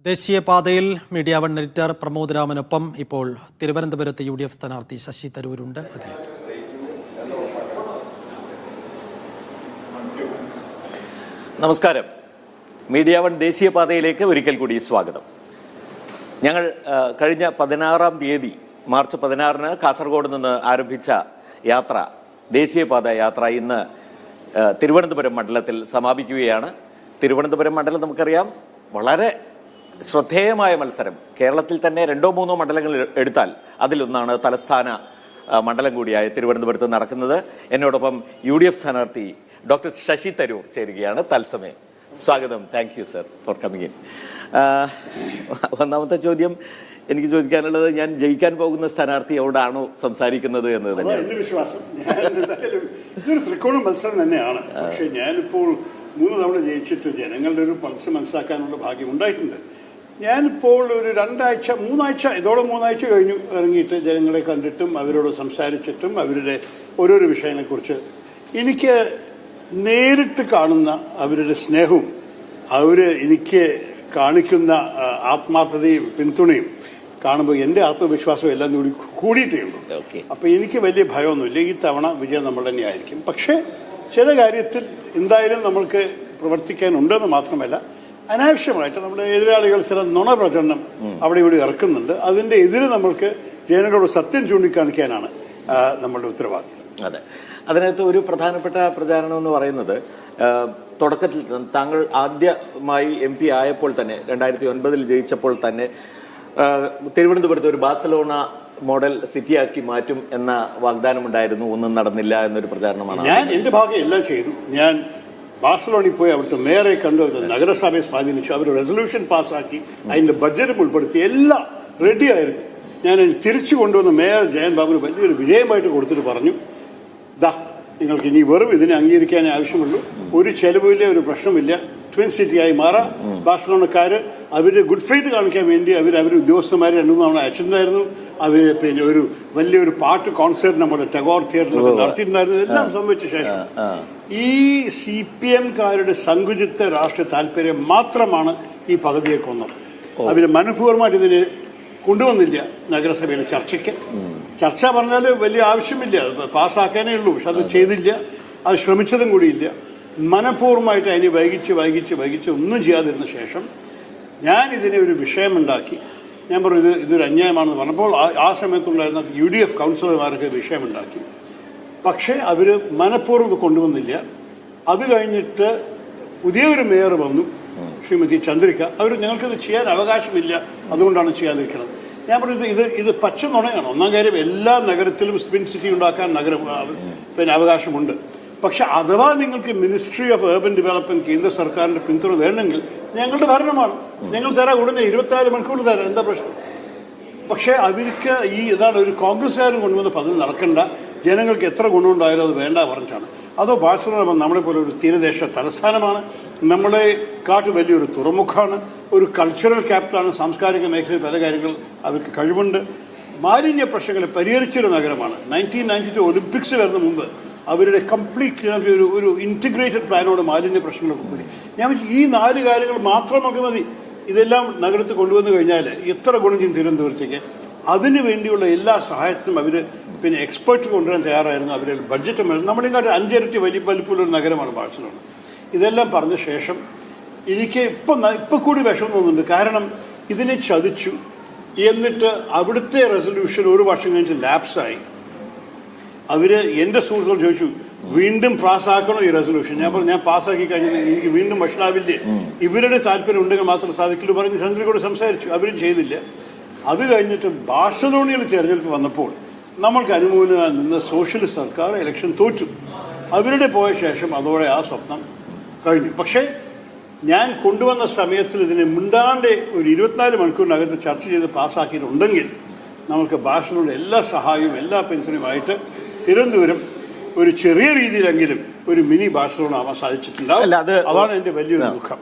ദേശീയപാതയിൽ media one editor Pramod രാമനൊപ്പം ഇപ്പോൾ തിരുവനന്തപുരത്ത് UDF സ്ഥാനാർത്ഥി ശശി തരൂരുണ്ട്. അതിലേക്ക് നമസ്കാരം. മീഡിയ വൺ ദേശീയപാതയിലേക്ക് ഒരിക്കൽ കൂടി സ്വാഗതം. ഞങ്ങൾ കഴിഞ്ഞ 16-ാം തീയതി മാർച്ച് 16-ന് കാസർഗോഡ് നിന്ന് ആരംഭിച്ച യാത്ര, ദേശീയപാത യാത്ര ഇന്ന് തിരുവനന്തപുരം മണ്ഡലത്തിൽ സമാപിക്കുകയാണ്. തിരുവനന്തപുരം മണ്ഡലം നമുക്കറിയാം, വളരെ ശ്രദ്ധേയമായ മത്സരം. കേരളത്തിൽ തന്നെ 2-3 മണ്ഡലങ്ങൾ എടുത്താൽ അതിലൊന്നാണ് തലസ്ഥാന മണ്ഡലം കൂടിയായ തിരുവനന്തപുരത്ത് നടക്കുന്നത്. എന്നോടൊപ്പം UDF സ്ഥാനാർത്ഥി ഡോക്ടർ ശശി തരൂർ ചേരുകയാണ് തത്സമയം. സ്വാഗതം. Thank you sir for coming in. ഒന്നാമത്തെ ചോദ്യം എനിക്ക് ചോദിക്കാനുള്ളത്, ഞാൻ ജയിക്കാൻ പോകുന്ന സ്ഥാനാർത്ഥിയോടാണോ സംസാരിക്കുന്നത് എന്നത് തന്നെയാണ് എന്റെ വിശ്വാസം. ഇതൊരു ത്രികോണ മത്സരം തന്നെയാണ്. പക്ഷെ ഞാനിപ്പോൾ 3 തവണ ജയിച്ചിട്ട് ജനങ്ങളുടെ ഒരു പൾസ് മനസ്സിലാക്കാനുള്ള ഭാഗ്യം ഉണ്ടായിട്ടുണ്ട്. ഞാനിപ്പോൾ ഒരു 2 ആഴ്ച 3 ആഴ്ച ഇതോടെ 3 ആഴ്ച കഴിഞ്ഞു ഇറങ്ങിയിട്ട് ജനങ്ങളെ കണ്ടിട്ടും അവരോട് സംസാരിച്ചിട്ടും അവരുടെ ഓരോരോ വിഷയങ്ങളെക്കുറിച്ച് എനിക്ക് നേരിട്ട് കാണുന്ന അവരുടെ സ്നേഹവും അവർ എനിക്ക് കാണിക്കുന്ന ആത്മാർത്ഥതയും പിന്തുണയും കാണുമ്പോൾ എൻ്റെ ആത്മവിശ്വാസം എല്ലാം കൂടിയിട്ടേ ഉള്ളൂ. അപ്പോൾ എനിക്ക് വലിയ ഭയമൊന്നുമില്ല. ഈ തവണ വിജയം നമ്മൾ തന്നെയായിരിക്കും. പക്ഷേ ചില കാര്യത്തിൽ എന്തായാലും നമ്മൾക്ക് പ്രവർത്തിക്കാനുണ്ടെന്ന് മാത്രമല്ല, അനാവശ്യമായിട്ട് നമ്മുടെ എതിരാളികൾ ചില നുണ പ്രചരണം അവിടെ ഇവിടെ ഇറക്കുന്നുണ്ട്. അതിൻ്റെ എതിരെ നമ്മൾക്ക് ജനങ്ങളോട് സത്യം ചൂണ്ടിക്കാണിക്കാനാണ് നമ്മളുടെ ഉത്തരവാദിത്വം. അതെ, അതിനകത്ത് ഒരു പ്രധാനപ്പെട്ട പ്രചാരണം എന്ന് പറയുന്നത്, തുടക്കത്തിൽ താങ്കൾ ആദ്യമായി MP ആയപ്പോൾ തന്നെ 2009 ജയിച്ചപ്പോൾ തന്നെ തിരുവനന്തപുരത്ത് ഒരു ബാഴ്സലോണ മോഡൽ സിറ്റിയാക്കി മാറ്റും എന്ന വാഗ്ദാനമുണ്ടായിരുന്നു. ഒന്നും നടന്നില്ല എന്നൊരു പ്രചാരണമാണ്. ഞാൻ എൻ്റെ ഭാഗം എല്ലാം ചെയ്തു. ഞാൻ ബാഴ്സലോണയിൽ പോയി അവിടുത്തെ മേയറെ കണ്ടു, നഗരസഭയെ സ്വാധീനിച്ചു, അവർ റെസൊല്യൂഷൻ പാസ്സാക്കി, അതിൻ്റെ ബഡ്ജറ്റും ഉൾപ്പെടുത്തി, എല്ലാം റെഡിയായിരുന്നു. ഞാൻ തിരിച്ചു കൊണ്ടുവന്ന മേയർ ജയൻ ബാബുന് വലിയൊരു വിജയമായിട്ട് കൊടുത്തിട്ട് പറഞ്ഞു, നിങ്ങൾക്ക് ഇനി വെറും ഇതിനെ അംഗീകരിക്കാനേ ആവശ്യമുള്ളൂ, ഒരു ചെലവില്ല, ഒരു പ്രശ്നമില്ല, ട്വിൻ സിറ്റിയായി മാറാം. ബാഴ്സലോണക്കാർ അവരുടെ ഗുഡ് ഫെയ്ത്ത് കാണിക്കാൻ വേണ്ടി അവർ ഉദ്യോഗസ്ഥന്മാർ 2-3 തവണ അയച്ചിട്ടുണ്ടായിരുന്നു. അവർ പിന്നെ ഒരു വലിയൊരു പാട്ട് കോൺസേർട്ട് നമ്മുടെ ടാഗോർ തിയേറ്ററിലൊക്കെ നടത്തിയിട്ടുണ്ടായിരുന്നു. എല്ലാം സംഭവിച്ച ശേഷം ഈ CPM-കാരുടെ സങ്കുചിത രാഷ്ട്രീയ താല്പര്യം മാത്രമാണ് ഈ പദവിയെ കൊന്നത്. അവർ മനഃപൂർവ്വമായിട്ട് ഇതിനെ കൊണ്ടുവന്നില്ല നഗരസഭയിലെ ചർച്ചയ്ക്ക്. ചർച്ച പറഞ്ഞാൽ വലിയ ആവശ്യമില്ല, പാസ്സാക്കാനേ ഉള്ളൂ. പക്ഷെ അത് ചെയ്തില്ല, അത് ശ്രമിച്ചതും കൂടിയില്ല. മനഃപൂർവ്വമായിട്ട് അതിനെ വൈകിച്ച് ഒന്നും ചെയ്യാതിരുന്ന ശേഷം ഞാൻ ഇതിനെ ഒരു വിഷയമുണ്ടാക്കി. ഞാൻ പറഞ്ഞു ഇതൊരു അന്യായമാണെന്ന് പറഞ്ഞപ്പോൾ ആ സമയത്തുണ്ടായിരുന്ന UDF കൗൺസിലർമാർക്ക് വിഷയമുണ്ടാക്കി. പക്ഷേ അവർ മനഃപൂർവ്വം കൊണ്ടുവന്നില്ല. അത് കഴിഞ്ഞിട്ട് പുതിയൊരു മേയർ വന്നു, ശ്രീമതി ചന്ദ്രിക. ഞങ്ങൾക്കിത് ചെയ്യാൻ അവകാശമില്ല, അതുകൊണ്ടാണ് ചെയ്യാതിരിക്കുന്നത്. ഞാൻ പറഞ്ഞത് ഇത് പച്ച നുണയാണ്. ഒന്നാം കാര്യം, എല്ലാ നഗരത്തിലും ട്വിൻ സിറ്റി ഉണ്ടാക്കാൻ അവകാശമുണ്ട്. പക്ഷെ അഥവാ നിങ്ങൾക്ക് മിനിസ്ട്രി ഓഫ് അർബൻ ഡെവലപ്മെന്റ് കേന്ദ്ര സർക്കാരിന്റെ പിന്തുണ വേണമെങ്കിൽ ഞങ്ങളുടെ ഭരണമാണ്, ഞങ്ങൾ തരാം, ഉടനെ 24 മണിക്കൂർ തരാം, എന്താ പ്രശ്നം? പക്ഷേ അവർക്ക് ഇതാണ് ഒരു കോൺഗ്രസ്സുകാരും കൊണ്ടുവന്ന പദ്ധതി നടക്കണ്ട, ജനങ്ങൾക്ക് എത്ര ഗുണമുണ്ടായാലും അത് വേണ്ട പറഞ്ഞിട്ടാണ്. അതോ ബാഴ്സലോണ നമ്മളെ പോലെ ഒരു തീരദേശ തലസ്ഥാനമാണ്, നമ്മളെ കാട്ട് വലിയൊരു തുറമുഖമാണ്, ഒരു കൾച്ചറൽ ക്യാപിറ്റലാണ്, സാംസ്കാരിക മേഖലയിൽ പല കാര്യങ്ങൾ അവർക്ക് കഴിവുണ്ട്, മാലിന്യ പ്രശ്നങ്ങളെ പരിഹരിച്ചൊരു നഗരമാണ്. 1992 ഒളിമ്പിക്സ് വരുന്ന മുമ്പ് അവരുടെ കംപ്ലീറ്റ് ഒരു ഇൻറ്റിഗ്രേറ്റഡ് പ്ലാനോട് മാലിന്യ പ്രശ്നങ്ങളൊക്കെ കൂടി. ഞാൻ ഈ 4 കാര്യങ്ങൾ മാത്രം നമുക്ക് മതി. ഇതെല്ലാം നഗരത്തിൽ കൊണ്ടുവന്നു കഴിഞ്ഞാൽ എത്ര ഗുണം ചെയ്യും തിരുവനന്തപുരത്തേക്ക്. അതിനു വേണ്ടിയുള്ള എല്ലാ സഹായത്തിനും അവർ എക്സ്പെർട്ട് കൊണ്ടുവരാൻ തയ്യാറായിരുന്നു. അവരുടെ ബഡ്ജറ്റും നമ്മളെക്കാട്ട് 5 ഇരട്ടി വലിപ്പമുള്ളൊരു നഗരമാണ് ബാഴ്സലോണ. ഇതെല്ലാം പറഞ്ഞ ശേഷം എനിക്ക് ഇപ്പം കൂടി വിഷമം തോന്നുന്നുണ്ട്. കാരണം ഇതിനെ ചതിച്ചു. എന്നിട്ട് അവിടുത്തെ റെസൊല്യൂഷൻ 1 വർഷം കഴിഞ്ഞ് ലാപ്സായി. എൻ്റെ സുഹൃത്തുക്കൾ ചോദിച്ചു, വീണ്ടും പാസ്സാക്കണോ ഈ റെസൊല്യൂഷൻ? ഞാൻ പറഞ്ഞു, ഞാൻ പാസ്സാക്കി കഴിഞ്ഞാൽ എനിക്ക് വീണ്ടും വഷളാവില്ലേ, ഇവരുടെ താല്പര്യം ഉണ്ടെങ്കിൽ മാത്രം സാധിക്കുള്ളൂ പറഞ്ഞ് ചന്ദ്രയോട് സംസാരിച്ചു. അവരും ചെയ്തില്ല. അത് കഴിഞ്ഞിട്ട് ബാഴ്സലോണയിൽ തെരഞ്ഞെടുപ്പ് വന്നപ്പോൾ നമ്മൾക്ക് അനുകൂലമായി നിന്ന് സോഷ്യലിസ്റ്റ് സർക്കാർ ഇലക്ഷൻ തോറ്റു. അവരുടെ പോയ ശേഷം അതോടെ ആ സ്വപ്നം കഴിഞ്ഞു. പക്ഷേ ഞാൻ കൊണ്ടുവന്ന സമയത്തിൽ ഇതിനെ മിണ്ടാണ്ട് ഒരു 24 മണിക്കൂറിനകത്ത് ചർച്ച ചെയ്ത് പാസ്സാക്കിയിട്ടുണ്ടെങ്കിൽ നമുക്ക് ബാഴ്സലോണ എല്ലാ സഹായവും എല്ലാ പിന്തുണയുമായിട്ട് തിരുവനന്തപുരം ഒരു ചെറിയ രീതിയിലെങ്കിലും ഒരു മിനി ബാഴ്സലോണ ആവാൻ സാധിച്ചിട്ടുണ്ടാവും. അതാണ് എൻ്റെ വലിയൊരു ദുഃഖം.